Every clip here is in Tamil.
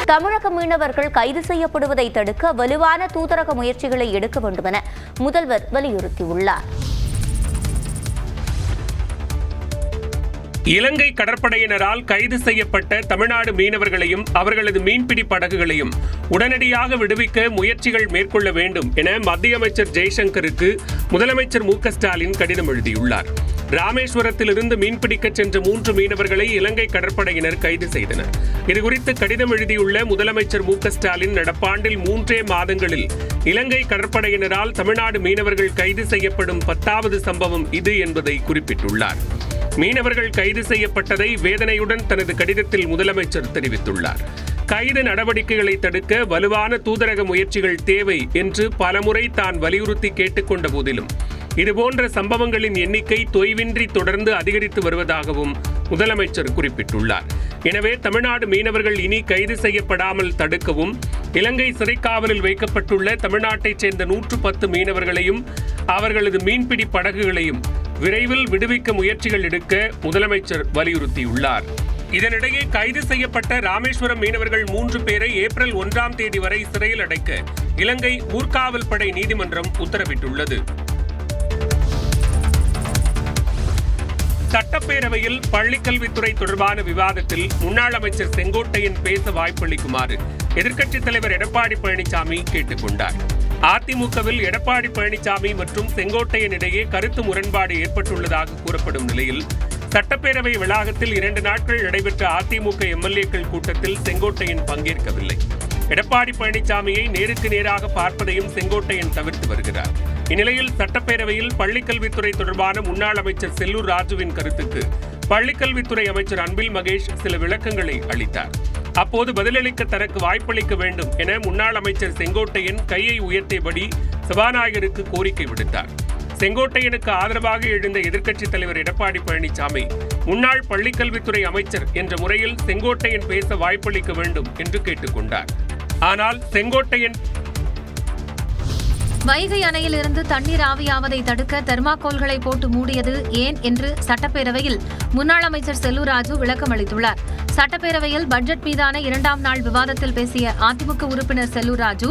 தமிழக மீனவர்கள் கைது செய்யப்படுவதை தடுக்க வலுவான தூதரக முயற்சிகளை எடுக்க வேண்டும் என முதல்வர் வலியுறுத்தியுள்ளார். இலங்கை கடற்படையினரால் கைது செய்யப்பட்ட தமிழ்நாடு மீனவர்களையும் அவர்களது மீன்பிடி படகுகளையும் உடனடியாக விடுவிக்க முயற்சிகள் மேற்கொள்ள வேண்டும் என மத்திய அமைச்சர் ஜெய்சங்கருக்கு முதலமைச்சர் மு க ஸ்டாலின் கடிதம் எழுதியுள்ளார். ராமேஸ்வரத்திலிருந்து மீன்பிடிக்க சென்ற 3 மீனவர்களை இலங்கை கடற்படையினர் கைது செய்தனர். இதுகுறித்து கடிதம் எழுதியுள்ள முதலமைச்சர் மு க ஸ்டாலின் நடப்பாண்டில் 3 மாதங்களில் இலங்கை கடற்படையினரால் தமிழ்நாடு மீனவர்கள் கைது செய்யப்படும் 10வது சம்பவம் இது என்பதை குறிப்பிட்டுள்ளார். மீனவர்கள் கைது செய்யப்பட்டதை வேதனையுடன் தனது கடிதத்தில் முதலமைச்சர் தெரிவித்துள்ளார். கைது நடவடிக்கைகளை தடுக்க வலுவான தூதரக முயற்சிகள் தேவை என்று பலமுறை தான் வலியுறுத்தி கேட்டுக்கொண்ட போதிலும் இதுபோன்ற சம்பவங்களின் எண்ணிக்கை தொய்வின்றி தொடர்ந்து அதிகரித்து வருவதாகவும் முதலமைச்சர் குறிப்பிட்டுள்ளார். எனவே தமிழ்நாடு மீனவர்கள் இனி கைது செய்யப்படாமல் தடுக்கவும் இலங்கை சிறைக்காவலில் வைக்கப்பட்டுள்ள தமிழ்நாட்டைச் சேர்ந்த 110 மீனவர்களையும் அவர்களது மீன்பிடி படகுகளையும் விரைவில் விடுவிக்க முயற்சிகள் எடுக்க முதலமைச்சர் வலியுறுத்தியுள்ளார். இதனிடையே கைது செய்யப்பட்ட ராமேஸ்வரம் மீனவர்கள் 3 பேரை ஏப்ரல் 1ஆம் தேதி வரை சிறையில் அடைக்க இலங்கை ஊர்காவல் படை நீதிமன்றம் உத்தரவிட்டுள்ளது. சட்டப்பேரவையில் பள்ளிக்கல்வித்துறை தொடர்பான விவாதத்தில் முன்னாள் அமைச்சர் செங்கோட்டையன் பேச வாய்ப்பளிக்குமாறு எதிர்க்கட்சித் தலைவர் எடப்பாடி பழனிசாமி கேட்டுக் கொண்டார். அதிமுகவில் எடப்பாடி பழனிசாமி மற்றும் செங்கோட்டையன் இடையே கருத்து முரண்பாடு ஏற்பட்டுள்ளதாக கூறப்படும் நிலையில் சட்டப்பேரவை வளாகத்தில் 2 நாட்கள் நடைபெற்ற அதிமுக எம்எல்ஏக்கள் கூட்டத்தில் செங்கோட்டையன் பங்கேற்கவில்லை. எடப்பாடி பழனிசாமியை நேருக்கு நேராக பார்ப்பதையும் செங்கோட்டையன் தவிர்த்து வருகிறார். இந்நிலையில் சட்டப்பேரவையில் பள்ளிக்கல்வித்துறை தொடர்பான முன்னாள் அமைச்சர் செல்லூர் ராஜுவின் கருத்துக்கு பள்ளிக்கல்வித்துறை அமைச்சர் அன்பில் மகேஷ் சில விளக்கங்களை அளித்தார். அப்போது பதிலளிக்க தனக்கு வாய்ப்பளிக்க வேண்டும் என முன்னாள் அமைச்சர் செங்கோட்டையன் கையை உயர்த்தியபடி சபாநாயகருக்கு கோரிக்கை விடுத்தார். செங்கோட்டையனுக்கு ஆதரவாக எழுந்த எதிர்க்கட்சித் தலைவர் எடப்பாடி பழனிசாமி முன்னாள் பள்ளிக்கல்வித்துறை அமைச்சர் என்ற முறையில் செங்கோட்டையன் பேச வாய்ப்பளிக்க வேண்டும் என்று கேட்டுக்கொண்டார். ஆனால் செங்கோட்டையன் வைகை அணையிலிருந்து தண்ணீர் ஆவியாவதை தடுக்க தெர்மாக்கோல்களை போட்டு மூடியது ஏன் என்று சட்டப்பேரவையில் முன்னாள் அமைச்சர் செல்லூர் ராஜு விளக்கம் அளித்துள்ளார். சட்டப்பேரவையில் பட்ஜெட் மீதான 2ஆம் நாள் விவாதத்தில் பேசிய அதிமுக உறுப்பினர் செல்லூர் ராஜு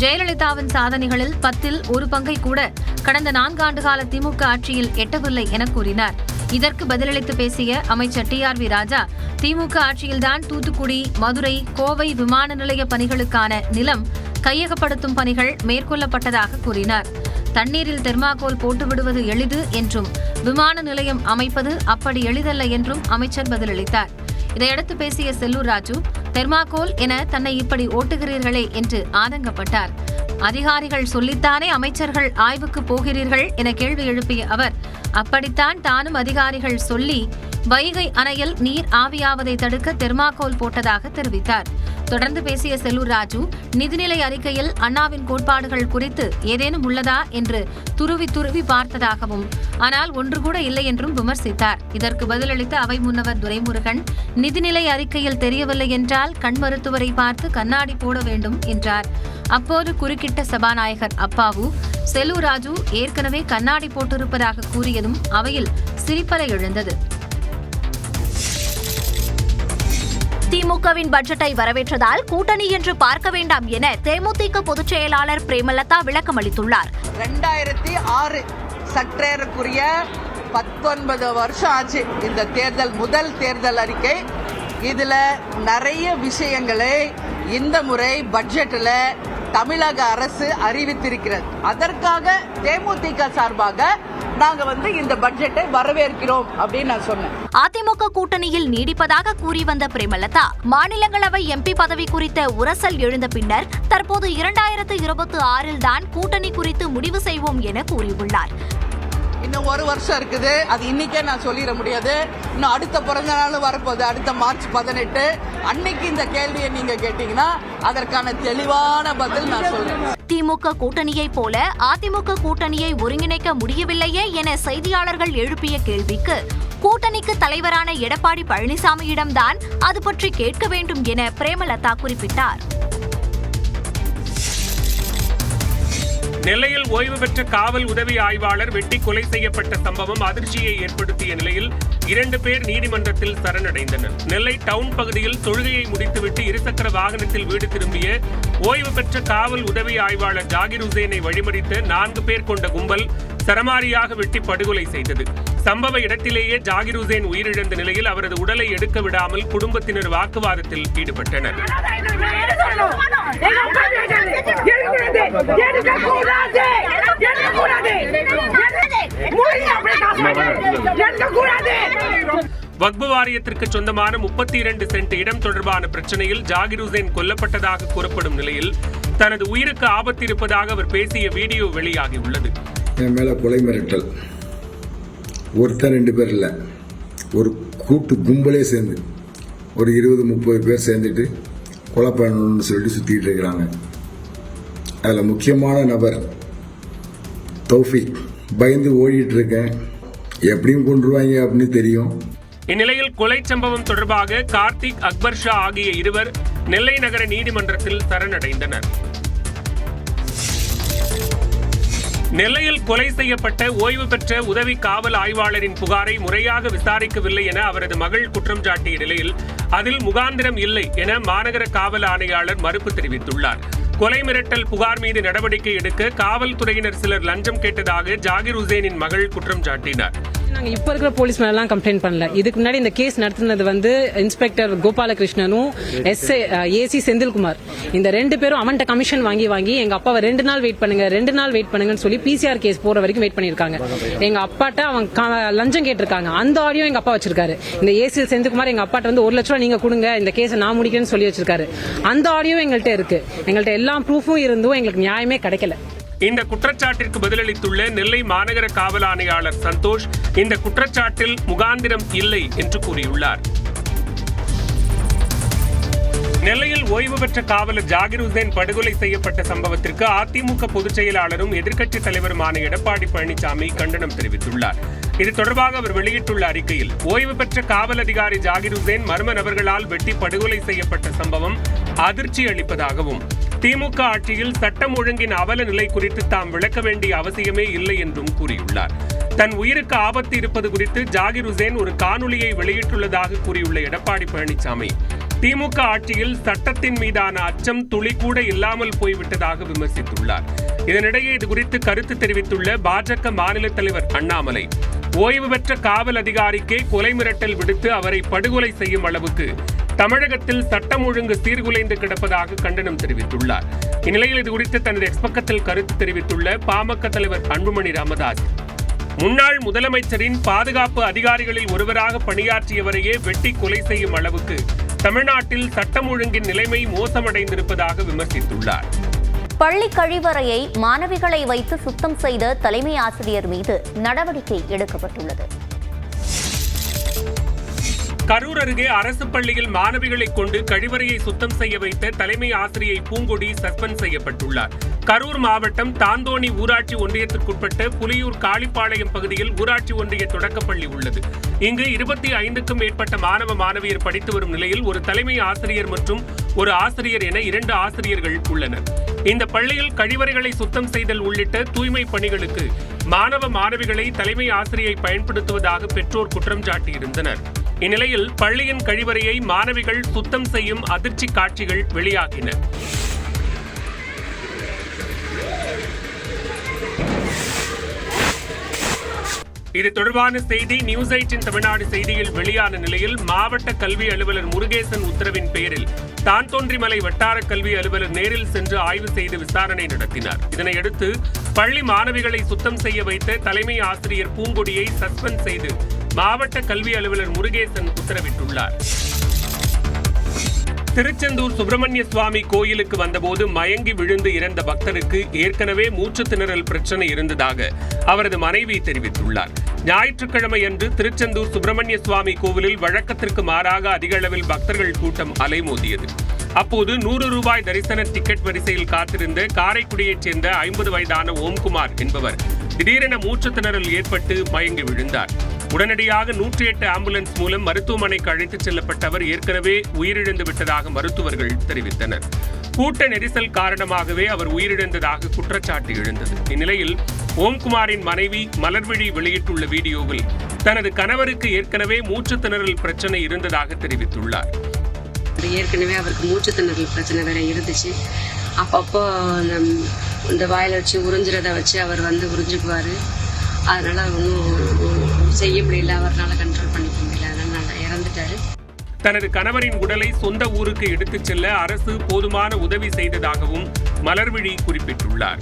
ஜெயலலிதாவின் சாதனைகளில் 10ல் 1 பங்கை கூட கடந்த 4 ஆண்டுகால திமுக ஆட்சியில் எட்டவில்லை என கூறினார். இதற்கு பதிலளித்து பேசிய அமைச்சர் TRV ராஜா திமுக ஆட்சியில்தான் தூத்துக்குடி, மதுரை, கோவை விமான நிலைய பணிகளுக்கான நிலம் கையகப்படுத்தும் பணிகள் மேற்கொள்ளப்பட்டதாக கூறினார். தண்ணீரில் தெர்மாக்கோல் போட்டுவிடுவது எளிது என்றும் விமான நிலையம் அமைப்பது அப்படி எளிதல்ல என்றும் அமைச்சர் பதிலளித்தார். இதையடுத்து பேசிய செல்லூர் ராஜு தெர்மாக்கோல் என தன்னை இப்படி ஓட்டுகிறீர்களே என்று ஆதங்கப்பட்டார். அதிகாரிகள் சொல்லித்தானே அமைச்சர்கள் ஆய்வுக்கு போகிறீர்கள் என கேள்வி எழுப்பிய அவர் அப்படித்தான் தானும் அதிகாரிகள் சொல்லி வைகை அணையில் நீர் ஆவியாவதை தடுக்க தெர்மாக்கோல் போட்டதாக தெரிவித்தார். தொடர்ந்து பேசிய செல்லூர் ராஜு நிதிநிலை அறிக்கையில் அண்ணாவின் கோட்பாடுகள் குறித்து ஏதேனும் உள்ளதா என்று துருவி பார்த்ததாகவும் ஆனால் ஒன்று கூட இல்லை என்றும் விமர்சித்தார். இதற்கு பதிலளித்த அவை முன்னவர் துரைமுருகன் நிதிநிலை அறிக்கையில் தெரியவில்லை என்றால் கண் மருத்துவரை பார்த்து கண்ணாடி போட வேண்டும் என்றார். அப்போது குறுக்கிட்ட சபாநாயகர் அப்பாவு செல்லூர் ராஜு ஏற்கனவே கண்ணாடி போட்டிருப்பதாக கூறியதும் அவையில் சிரிப்பலை எழுந்தது. திமுகவின் பட்ஜெட்டை வரவேற்றதால் கூட்டணி என்று பார்க்க வேண்டாம் என தேமுதிக பொதுச் செயலாளர் பிரேமலதா விளக்கம் அளித்துள்ளார். 2006 சற்றேறக்குரிய 19 வருஷம் ஆச்சு இந்த தேர்தல், முதல் தேர்தல் அறிக்கை. இதுல நிறைய விஷயங்களை இந்த முறை பட்ஜெட்ல தமிழக அரசு அறிவித்திருக்கிறது. அதற்காக தேமுதிக சார்பாக நாங்க இந்த பட்ஜெட்டை வரவேற்கிறோம் அப்படின்னு நான் சொன்னேன். அதிமுக கூட்டணியில் நீடிப்பதாக கூறி வந்த பிரேமலதா மாநிலங்களவை MP பதவி குறித்த உரசல் எழுந்த பின்னர் தற்போது 2026 தான் கூட்டணி குறித்து முடிவு செய்வோம் என கூறியுள்ளார். இன்னும் 1 வருஷம் இருக்குது, அது இன்னைக்கே நான் சொல்லிட முடியாது. இன்னும் அடுத்த பிறந்த நாள் வரப்போகுது, அடுத்த மார்ச் 18. அன்னைக்கு இந்த கேள்வியை நீங்க கேட்டீங்கன்னா அதற்கான தெளிவான பதில் நான் சொல்றேன். திமுக கூட்டணியை போல அதிமுக கூட்டணியை ஒருங்கிணைக்க முடியவில்லையே என செய்தியாளர்கள் எழுப்பிய கேள்விக்கு கூட்டணிக்கு தலைவரான எடப்பாடி பழனிசாமியிடம்தான் அது பற்றி கேட்க வேண்டும் என பிரேமலதா குறிப்பிட்டார். நெல்லையில் ஓய்வு பெற்ற காவல் உதவி ஆய்வாளர் வெட்டி கொலை செய்யப்பட்ட சம்பவம் அதிர்ச்சியை ஏற்படுத்திய நிலையில் 2 பேர் நீதிமன்றத்தில் சரணடைந்தனர். நெல்லை டவுன் பகுதியில் தொழுகையை முடித்துவிட்டு இருசக்கர வாகனத்தில் வீடு திரும்பிய ஓய்வு பெற்ற காவல் உதவி ஆய்வாளர் ஜாகிர் உசேனை வழிமறித்த 4 பேர் கொண்ட கும்பல் சரமாரியாக வெட்டி படுகொலை செய்தது. சம்பவ இடத்திலேயே ஜாகிர் உசேன் உயிரிழந்த நிலையில் அவரது உடலை எடுக்க விடாமல் குடும்பத்தினர் வாக்குவாதத்தில் ஈடுபட்டனர். வக்பு வாரியத்திற்கு சொந்தமான 32 சென்ட் இடம் தொடர்பான பிரச்சனையில் ஜாகிர் உசேன் கொல்லப்பட்டதாக கூறப்படும் நிலையில் தனது உயிருக்கு ஆபத்து இருப்பதாக அவர் பேசிய வீடியோ வெளியாகியுள்ளது. என் மேல கொலை மிரட்டல், ஒருத்தர் 2 பேர் இல்லை, ஒரு கூட்டு கும்பலே சேர்ந்து ஒரு 20-30 பேர் சேர்ந்துட்டு கொலை பண்ணணும்னு சொல்லிட்டு சுத்திட்டு இருக்கிறாங்க. அதில் முக்கியமான நபர் தௌஃபிக். பயந்து ஓடிட்டு இருக்கேன், எப்படியும் கொண்டுருவாங்க அப்படின்னு தெரியும். இந்நிலையில் கொலை சம்பவம் தொடர்பாக கார்த்திக், அக்பர் ஷா ஆகிய இருவர் நெல்லை நகர நீதிமன்றத்தில் சரணடைந்தனர். நெல்லையில் கொலை செய்யப்பட்ட ஓய்வு பெற்ற உதவி காவல் ஆய்வாளரின் புகாரை முறையாக விசாரிக்கவில்லை என அவரது மகள் குற்றம் சாட்டிய நிலையில் அதில் முகாந்திரம் இல்லை என மாநகர காவல் ஆணையாளர் மறுப்பு தெரிவித்துள்ளார். கொலை மிரட்டல் புகார் மீது நடவடிக்கை எடுக்க காவல்துறையினர் சிலர் லஞ்சம் கேட்டதாக ஜாகிர் உசேனின் மகள் குற்றம் சாட்டினார். நாங்க இப்ப இருக்கிற போலீஸ் மேலாம் கம்ப்ளைண்ட் பண்ணல. இதுக்கு முன்னாடி இந்த கேஸ் நடத்தினது இன்ஸ்பெக்டர் கோபாலகிருஷ்ணனும் ஏசி செந்தில்குமார். இந்த 2 பேரும் அவன்கிட்ட கமிஷன் வாங்கி எங்க அப்பாவை 2 நாள் வெயிட் பண்ணுங்கன்னு சொல்லி பிசிஆர் கேஸ் போற வரைக்கும் வெயிட் பண்ணிருக்காங்க. எங்க அப்பாட்ட அவங்க லஞ்சம் கேட்டிருக்காங்க. அந்த ஆடியோ எங்க அப்பா வச்சிருக்காரு. இந்த ஏசி செந்தில்குமார் எங்க அப்பாட்ட 1 லட்சம் ரூபாய் நீங்க கொடுங்க, இந்த கேஸை நான் முடிக்கிறேன்னு சொல்லி வச்சிருக்காரு. அந்த ஆடியோ எங்கள்கிட்ட இருக்கு. எங்கள்கிட்ட எல்லா ப்ரூஃபும் இருந்தும் எங்களுக்கு நியாயமே கிடைக்கல. இந்த குற்றச்சாட்டிற்கு பதிலளித்துள்ள நெல்லை மாநகர காவல் ஆணையாளர் சந்தோஷ் இந்த குற்றச்சாட்டில் முகாந்திரம் இல்லை என்று கூறியுள்ளார். நெல்லையில் ஓய்வு பெற்ற காவலர் ஜாகிர் உசேன் படுகொலை செய்யப்பட்ட சம்பவத்திற்கு அதிமுக பொதுச் செயலாளரும் எதிர்க்கட்சித் தலைவருமான எடப்பாடி பழனிசாமி கண்டனம் தெரிவித்துள்ளார். இது தொடர்பாக அவர் வெளியிட்டுள்ள அறிக்கையில், ஓய்வு பெற்ற காவல் அதிகாரி ஜாகிர் உசேன் மர்ம நபர்களால் வெட்டி படுகொலை செய்யப்பட்ட சம்பவம் அதிர்ச்சி அளிப்பதாகவும், திமுக ஆட்சியில் சட்டம் ஒழுங்கின் அவல நிலை குறித்து தாம் விளக்க வேண்டிய அவசியமே இல்லை என்றும் கூறியுள்ளார். தன் உயிருக்கு ஆபத்து இருப்பது குறித்து ஜாகிர் உசேன் ஒரு காணொலியை வெளியிட்டுள்ளதாக கூறியுள்ள எடப்பாடி பழனிசாமி, திமுக ஆட்சியில் சட்டத்தின் மீதான அச்சம் துளி கூட இல்லாமல் போய்விட்டதாக விமர்சித்துள்ளார். இதனிடையே இதுகுறித்து கருத்து தெரிவித்துள்ள பாஜக மாநில தலைவர் அண்ணாமலை, ஓய்வு பெற்ற காவல் அதிகாரிக்கே கொலை மிரட்டல் விடுத்து அவரை படுகொலை செய்யும் அளவுக்கு தமிழகத்தில் சட்டம் ஒழுங்கு சீர்குலைந்து கிடப்பதாக கண்டனம் தெரிவித்துள்ளார். இந்நிலையில் இதுகுறித்து தனது எக்ஸ் பக்கத்தில் கருத்து தெரிவித்துள்ள பாமக தலைவர் அன்புமணி ராமதாஸ், முன்னாள் முதலமைச்சரின் பாதுகாப்பு அதிகாரிகளில் ஒருவராக பணியாற்றியவரையே வெட்டி கொலை செய்யும் அளவுக்கு தமிழ்நாட்டில் சட்டம் ஒழுங்கின் நிலைமை மோசமடைந்திருப்பதாக விமர்சித்துள்ளார். பள்ளி கழிவறையை மாணவிகளை வைத்து சுத்தம் செய்த தலைமை ஆசிரியர் மீது நடவடிக்கை எடுக்கப்பட்டுள்ளது. கரூர் அருகே அரசு பள்ளியில் மாணவிகளை கொண்டு கழிவறையை சுத்தம் செய்ய வைத்த தலைமை ஆசிரியை பூங்கொடி சஸ்பெண்ட் செய்யப்பட்டுள்ளார். கரூர் மாவட்டம் தாந்தோணி ஊராட்சி ஒன்றியத்திற்குட்பட்ட புலியூர் காளிப்பாளையம் பகுதியில் ஊராட்சி ஒன்றிய தொடக்கப்பள்ளி உள்ளது. இங்கு 25க்கும் மேற்பட்ட மாணவ மாணவியர் படித்து வரும் நிலையில் ஒரு தலைமை ஆசிரியர் மற்றும் ஒரு ஆசிரியர் என 2 ஆசிரியர்கள் உள்ளனர். இந்த பள்ளியில் கழிவறைகளை சுத்தம் செய்தல் உள்ளிட்ட தூய்மை பணிகளுக்கு மாணவ மாணவிகளை தலைமை ஆசிரியை பயன்படுத்துவதாக பெற்றோர் குற்றம் சாட்டியிருந்தனர். இந்நிலையில் பள்ளியின் கழிவறையை மாணவிகள் சுத்தம் செய்யும் அதிர்ச்சி காட்சிகள் வெளியாகின. இது தொடர்பான செய்தி நியூஸ் 8 தமிழ்நாடு செய்தியில் வெளியான நிலையில் மாவட்ட கல்வி அலுவலர் முருகேசன் உத்தரவின் பேரில் தான்தோன்றிமலை வட்டார கல்வி அலுவலர் நேரில் சென்று ஆய்வு செய்து விசாரணை நடத்தினார். இதனையடுத்து பள்ளி மாணவிகளை சுத்தம் செய்ய வைத்த தலைமை ஆசிரியர் பூங்கொடியை சஸ்பெண்ட் செய்து மாவட்ட கல்வி அலுவலர் முருகேசன் உத்தரவிட்டுள்ளார். திருச்செந்தூர் சுப்பிரமணிய சுவாமி கோயிலுக்கு வந்தபோது மயங்கி விழுந்து இறந்த பக்தருக்கு ஏற்கனவே மூச்சு திணறல் பிரச்சனை இருந்ததாக அவரது மனைவி தெரிவித்துள்ளார். ஞாயிற்றுக்கிழமை அன்று திருச்செந்தூர் சுப்பிரமணிய சுவாமி கோவிலில் வழக்கத்திற்கு மாறாக அதிக அளவில் பக்தர்கள் கூட்டம் அலைமோதியது. அப்போது 100 ரூபாய் தரிசன டிக்கெட் வரிசையில் காத்திருந்த காரைக்குடியைச் சேர்ந்த 50 வயதான ஓம்குமார் என்பவர் திடீரென மூச்சு திணறல் ஏற்பட்டு மயங்கி விழுந்தார். உடனடியாக 108 ஆம்புலன்ஸ் மூலம் மருத்துவமனைக்கு அழைத்துச் செல்லப்பட்ட அவர் ஏற்கனவே உயிரிழந்து விட்டதாக மருத்துவர்கள் தெரிவித்தனர். கூட்ட நெரிசல் காரணமாகவே அவர் உயிரிழந்ததாக குற்றச்சாட்டு எழுந்தது. இந்நிலையில் ஓம்குமாரின் மனைவி மலர்விழி வெளியிட்டுள்ள வீடியோவில் தனது கணவருக்கு ஏற்கனவே மூச்சு திணறல் பிரச்சனை இருந்ததாக தெரிவித்துள்ளார். ஏற்கனவே அவருக்கு மூச்சு திணறல் பிரச்சனை வேற இருந்துச்சு. அப்பப்போ இந்த வாயில வச்சு உறிஞ்சுறத வச்சு அவர் உறிஞ்சுக்குவார். அதனால ஒன்றும் செய்ய முடியல, அவரால் கண்ட்ரோல் பண்ணிக்க முடியல, அதனால இறந்துட்டாரு. தனது கணவரின் உடலை சொந்த ஊருக்கு எடுத்துச் செல்ல அரசு போதுமான உதவி செய்ததாகவும் மலர்விழி குறிப்பிட்டுள்ளார்.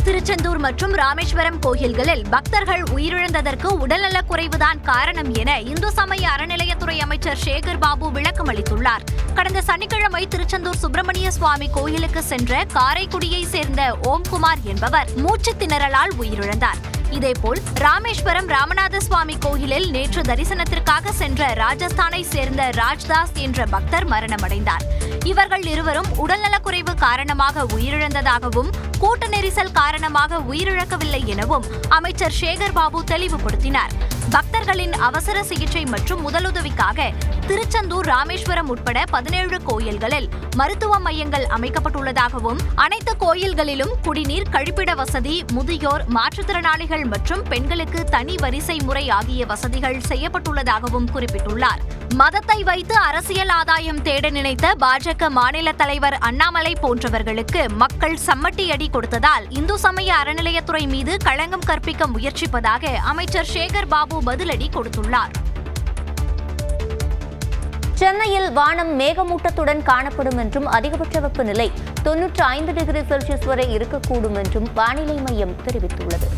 திருச்செந்தூர் மற்றும் ராமேஸ்வரம் கோயில்களில் பக்தர்கள் உயிரிழந்ததற்கு உடல்நலக் குறைவுதான் காரணம் என இந்து சமய அறநிலையத்துறை அமைச்சர் சேகர் பாபு விளக்கம் அளித்துள்ளார். கடந்த சனிக்கிழமை திருச்செந்தூர் சுப்பிரமணிய சுவாமி கோயிலுக்கு சென்ற காரைக்குடியை சேர்ந்த ஓம்குமார் என்பவர் மூச்சு திணறலால் உயிரிழந்தார். இதேபோல் ராமேஸ்வரம் ராமநாத சுவாமி கோயிலில் நேற்று தரிசனத்திற்காக சென்ற ராஜஸ்தானை சேர்ந்த ராஜ்தாஸ் என்ற பக்தர் மரணமடைந்தார். இவர்கள் இருவரும் உடல்நலக்குறைவு காரணமாக உயிரிழந்ததாகவும் கூட்ட நெரிசல் காரணமாக உயிரிழக்கவில்லை எனவும் அமைச்சர் சேகர் பாபு தெளிவுபடுத்தினார். பக்தர்களின் அவசர சிகிச்சை மற்றும் முதலுதவிக்காக திருச்செந்தூர் ராமேஸ்வரம் உட்பட 17 கோயில்களில் மருத்துவ மையங்கள் அமைக்கப்பட்டுள்ளதாகவும் அனைத்து கோயில்களிலும் குடிநீர், கழிப்பிட வசதி, முதியோர், மாற்றுத்திறனாளிகள் மற்றும் பெண்களுக்கு தனி வரிசை முறை ஆகிய வசதிகள் செய்யப்பட்டுள்ளதாகவும் குறிப்பிட்டுள்ளார். மதத்தை வைத்து அரசியல் ஆதாயம் தேட நினைத்த பாஜக மாநில தலைவர் அண்ணாமலை போன்றவர்களுக்கு மக்கள் சம்மட்டியடி கொடுத்ததால் இந்து சமய அறநிலையத்துறை மீது களங்கம் கற்பிக்க முயற்சிப்பதாக அமைச்சர் சேகர் பாபு பதிலடி கொடுத்துள்ளார். சென்னையில் வானம் மேகமூட்டத்துடன் காணப்படும் என்றும் அதிகபட்ச வெப்பநிலை 95 டிகிரி செல்சியஸ் வரை இருக்கக்கூடும் என்றும் வானிலை மையம் தெரிவித்துள்ளது.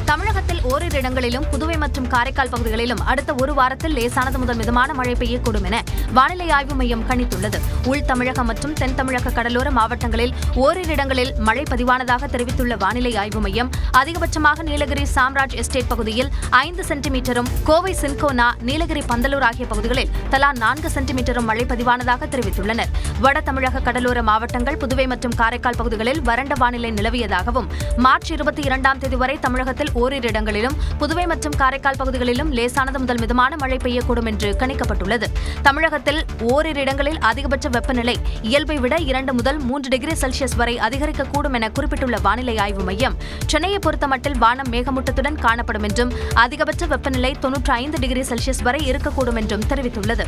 தமிழகத்தில் ஓரிரு இடங்களிலும் புதுவை மற்றும் காரைக்கால் பகுதிகளிலும் அடுத்த ஒரு வாரத்தில் லேசானது முதல் மிதமான மழை பெய்யக்கூடும் என வானிலை ஆய்வு மையம் கணித்துள்ளது. உள் தமிழகம் மற்றும் தென் தமிழக கடலோர மாவட்டங்களில் ஓரிரு இடங்களில் மழை பதிவானதாக தெரிவித்துள்ள வானிலை ஆய்வு மையம் அதிகபட்சமாக நீலகிரி சாம்ராஜ் எஸ்டேட் பகுதியில் 5 சென்டிமீட்டரும், கோவை சின்கோனா, நீலகிரி பந்தலூர் ஆகிய பகுதிகளில் தலா 4 சென்டிமீட்டரும் மழை பதிவானதாக தெரிவித்துள்ளனர். வட தமிழக கடலோர மாவட்டங்கள், புதுவை மற்றும் காரைக்கால் பகுதிகளில் வறண்ட வானிலை நிலவியதாகவும் மார்ச் 22ஆம் தேதி வரை தமிழகத்தில் ஓரிரு இடங்களிலும் புதுவை மற்றும் காரைக்கால் பகுதிகளிலும் லேசானது முதல் மிதமான மழை பெய்யக்கூடும் என்று கணிக்கப்பட்டுள்ளது. தமிழகத்தில் ஓரிரு இடங்களில் அதிகபட்ச வெப்பநிலை இயல்பை விட 2 முதல் 3 டிகிரி செல்சியஸ் வரை அதிகரிக்கக்கூடும் என குறிப்பிட்டுள்ள வானிலை ஆய்வு மையம் சென்னையை பொறுத்தமட்டில் வானம் மேகமூட்டத்துடன் காணப்படும் என்றும் அதிகபட்ச வெப்பநிலை 95 டிகிரி செல்சியஸ் வரை இருக்கக்கூடும் என்றும் தெரிவித்துள்ளது.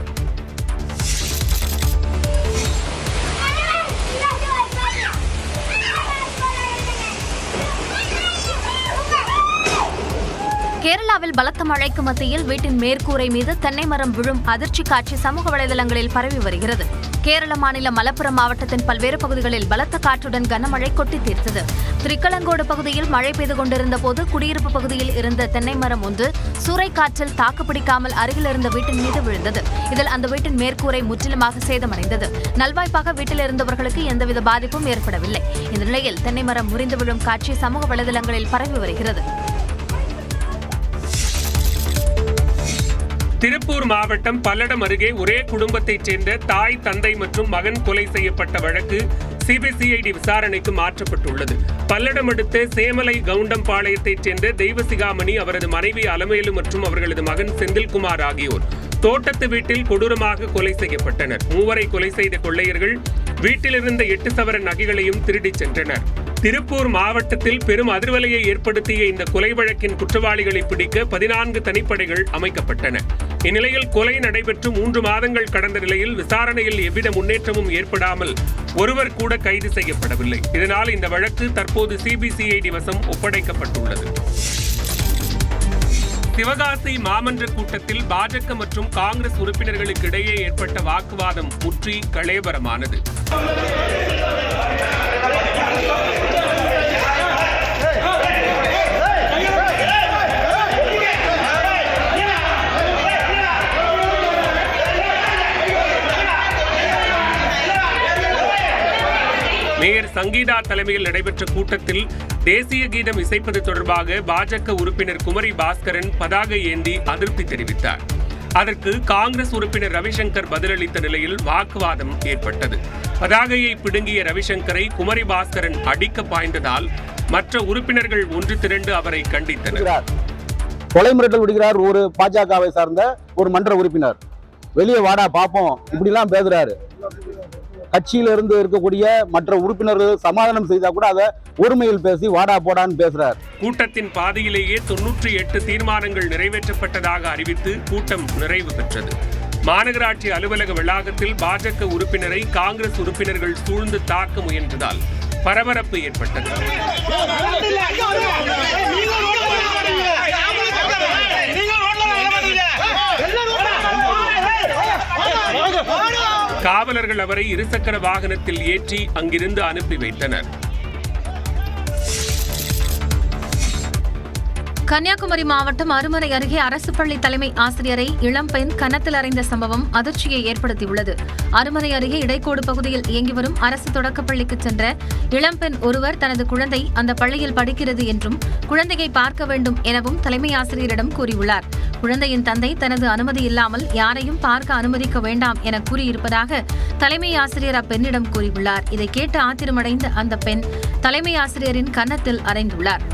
கேரளாவில் பலத்த மழைக்கு மத்தியில் வீட்டின் மேற்கூரை மீது தென்னை மரம் விழும் அதிர்ச்சி காட்சி சமூக வலைதளங்களில் பரவி வருகிறது. கேரள மாநில மலப்புரம் மாவட்டத்தின் பல்வேறு பகுதிகளில் பலத்த காற்றுடன் கனமழை கொட்டி தீர்த்தது. திரிக்கலங்கோடு பகுதியில் மழை பெய்து கொண்டிருந்த போது குடியிருப்பு பகுதியில் இருந்த தென்னை மரம் ஒன்று சூறைக்காற்றில் தாக்குப்பிடிக்காமல் அருகில் இருந்த வீட்டின் மீது விழுந்தது. இதில் அந்த வீட்டின் மேற்கூரை முற்றிலுமாக சேதமடைந்தது. நல்வாய்ப்பாக வீட்டில் இருந்தவர்களுக்கு எந்தவித பாதிப்பும் ஏற்படவில்லை. இந்த நிலையில் தென்னை மரம் முறிந்து விழும் காட்சி சமூக வலைதளங்களில் பரவி வருகிறது. திருப்பூர் மாவட்டம் பல்லடம் அருகே ஒரே குடும்பத்தைச் சேர்ந்த தாய், தந்தை மற்றும் மகன் கொலை செய்யப்பட்ட வழக்கு சிபிசிஐடி விசாரணைக்கு மாற்றப்பட்டுள்ளது. பல்லடம் அடுத்த சேமலை கவுண்டம்பாளையத்தைச் சேர்ந்த தெய்வசிகாமணி, அவரது மனைவி அலமேலு மற்றும் அவர்களது மகன் செந்தில்குமார் ஆகியோர் தோட்டத்து வீட்டில் கொடூரமாக கொலை செய்யப்பட்டனர். 3 கொலை செய்த கொள்ளையர்கள் வீட்டிலிருந்த 8 சவரன் நகைகளையும் திருடிச் சென்றனர். திருப்பூர் மாவட்டத்தில் பெரும் அதிர்வலையை ஏற்படுத்திய இந்த கொலை வழக்கின் குற்றவாளிகளை பிடிக்க 14 தனிப்படைகள் அமைக்கப்பட்டன. இந்நிலையில் கொலை நடைபெற்று 3 மாதங்கள் கடந்த நிலையில் விசாரணையில் எவ்வித முன்னேற்றமும் ஏற்படாமல் ஒருவர் கூட கைது செய்யப்படவில்லை. இதனால் இந்த வழக்கு தற்போது சிபிசிஐடி வசம் ஒப்படைக்கப்பட்டுள்ளது. சிவகாசி மாமன்ற கூட்டத்தில் பாஜக மற்றும் காங்கிரஸ் உறுப்பினர்களுக்கு இடையே ஏற்பட்ட வாக்குவாதம் முற்றி கலேபரமானது. மேயர் சங்கீதா தலைமையில் நடைபெற்ற கூட்டத்தில் தேசிய கீதம் இசைப்பது தொடர்பாக பாஜக உறுப்பினர் குமரி பாஸ்கரன் பதாகை ஏந்தி அதிருப்தி தெரிவித்தார். அதற்கு காங்கிரஸ் உறுப்பினர் ரவிசங்கர் பதிலளித்த நிலையில் வாக்குவாதம் ஏற்பட்டது. பதாகையை பிடுங்கிய ரவிசங்கரை குமரி பாஸ்கரன் அடிக்க பாய்ந்ததால் மற்ற உறுப்பினர்கள் ஒன்று திரண்டு அவரை கண்டித்தனர். கொலை மிரட்டல் விடுகிறார் ஒரு பாஜகவை சார்ந்த ஒரு மன்ற உறுப்பினர். வெளியே வாடா பார்ப்போம் இப்படிலாம் பேசுறாரு. கட்சியில இருந்து இருக்கக்கூடிய மற்ற உறுப்பினர்கள் சமாதானம் செய்தா கூட அதை ஒருமையில் பேசி வாடா போடான்னு பேசுறாரு. கூட்டத்தின் பாதியிலேயே 98 தீர்மானங்கள் நிறைவேற்றப்பட்டதாக அறிவித்து கூட்டம் நிறைவு பெற்றது. மாநகராட்சி அலுவலக வளாகத்தில் பாஜக உறுப்பினரை காங்கிரஸ் உறுப்பினர்கள் சூழ்ந்து தாக்க முயன்றதால் பரபரப்பு ஏற்பட்டது. காவலர்கள் அவரை இருசக்கர வாகனத்தில் ஏற்றி அங்கிருந்து அனுப்பி வைத்தனர். கன்னியாகுமரி மாவட்டம் அருமனை அருகே அரசு பள்ளி தலைமை ஆசிரியரை இளம்பெண் கன்னத்தில் அறைந்த சம்பவம் அதிர்ச்சியை ஏற்படுத்தியுள்ளது. அருமனை அருகே இடைக்கோடு பகுதியில் இயங்கி வரும் அரசு தொடக்கப்பள்ளிக்கு சென்ற இளம்பெண் ஒருவர் தனது குழந்தை அந்த பள்ளியில் படிக்கிறது என்றும் குழந்தையை பார்க்க வேண்டும் எனவும் தலைமை ஆசிரியரிடம் கூறியுள்ளார். குழந்தையின் தந்தை தனது அனுமதி இல்லாமல் யாரையும் பார்க்க அனுமதிக்க வேண்டாம் என கூறியிருப்பதாக தலைமை ஆசிரியர் அப்பெண்ணிடம் கூறியுள்ளார். இதை கேட்டு ஆத்திரமடைந்த அந்த பெண் தலைமை ஆசிரியரின் கன்னத்தில் அறைந்துள்ளார்.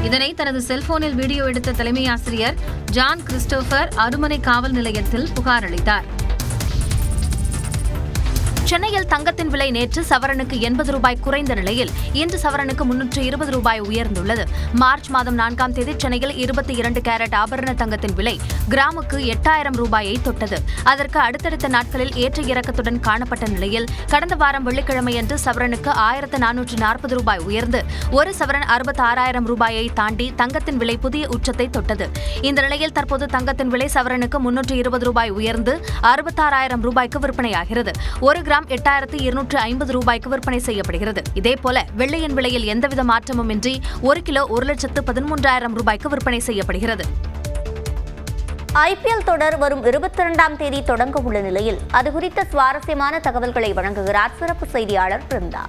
இதனை தனது செல்போனில் வீடியோ எடுத்த தலைமை ஆசிரியர் ஜான் கிறிஸ்டோபர் அருமனை காவல் நிலையத்தில் புகார் அளித்தார். சென்னையில் தங்கத்தின் விலை நேற்று சவரனுக்கு 80 ரூபாய் குறைந்த நிலையில் இன்று சவரனுக்கு 320 ரூபாய் உயர்ந்துள்ளது. மார்ச் மாதம் 4ஆம் தேதி சென்னையில் 22 கேரட் ஆபரண தங்கத்தின் விலை கிராமுக்கு 8000 ரூபாயை தொட்டது. அதற்கு அடுத்தடுத்த நாட்களில் ஏற்ற இறக்கத்துடன் காணப்பட்ட நிலையில் கடந்த வாரம் வெள்ளிக்கிழமையன்று சவரனுக்கு 1440 ரூபாய் உயர்ந்து ஒரு சவரன் 66000 ரூபாயை தாண்டி தங்கத்தின் விலை புதிய உச்சத்தை தொட்டது. இந்த நிலையில் தற்போது தங்கத்தின் விலை சவரனுக்கு 320 ரூபாய் உயர்ந்து 66000 ரூபாய்க்கு விற்பனையாகிறது. ஒரு கிராம் 8250 ரூபாய்க்கு விற்பனை செய்யப்படுகிறது. இதேபோல வெள்ளையின் விலையில் எந்தவித மாற்றமும் இன்றி 1 கிலோ 1,13,000 ரூபாய்க்கு விற்பனை செய்யப்படுகிறது. IPL தொடர் வரும் 22ஆம் தேதி தொடங்க உள்ள நிலையில் அது குறித்த சுவாரஸ்யமான தகவல்களை வழங்குகிறார் சிறப்பு செய்தியாளர் Brinda.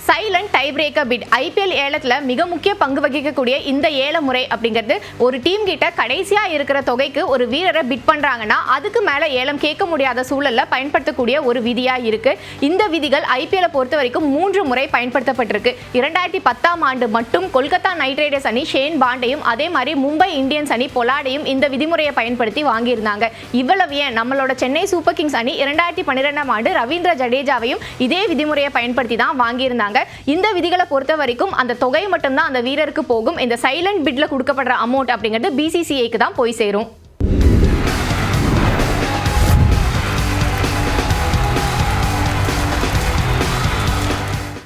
Silent tie breaker bit IPL ஏலத்தில் மிக முக்கிய பங்கு வகிக்கக்கூடிய இந்த ஏல முறை அப்படிங்கிறது ஒரு டீம் கிட்ட கடைசியா இருக்கிற தொகைக்கு ஒரு வீரரை பிட் பண்றாங்கன்னா அதுக்கு மேல ஏலம் கேட்க முடியாத சூழல்ல பயன்படுத்தக்கூடிய ஒரு விதியா இருக்கு. இந்த விதிகள் ஐபிஎல் பொறுத்த வரைக்கும் 3 முறை பயன்படுத்தப்பட்டிருக்கு. 2010ஆம் ஆண்டு மட்டும் கொல்கத்தா நைட் ரைடர்ஸ் அணி ஷேன் பாண்டையும் அதே மாதிரி மும்பை இந்தியன்ஸ் அணி பொலாடையும் இந்த விதிமுறையை பயன்படுத்தி வாங்கியிருந்தாங்க. இவ்வளவு ஏன் நம்மளோட சென்னை சூப்பர் கிங்ஸ் அணி 2012ஆம் ஆண்டு ரவீந்திர ஜடேஜாவையும் இதே விதிமுறையை பயன்படுத்தி தான் வாங்கியிருந்தாங்க. இந்த விதிகளை பொறுத்த வரைக்கும் அந்த தொகை மட்டும்தான் அந்த வீரருக்கு போகும். இந்த சைலண்ட் பிட்ல கொடுக்கப்படுற அமௌண்ட் அப்படிங்கிறது BCCIக்கு தான் போய் சேரும்.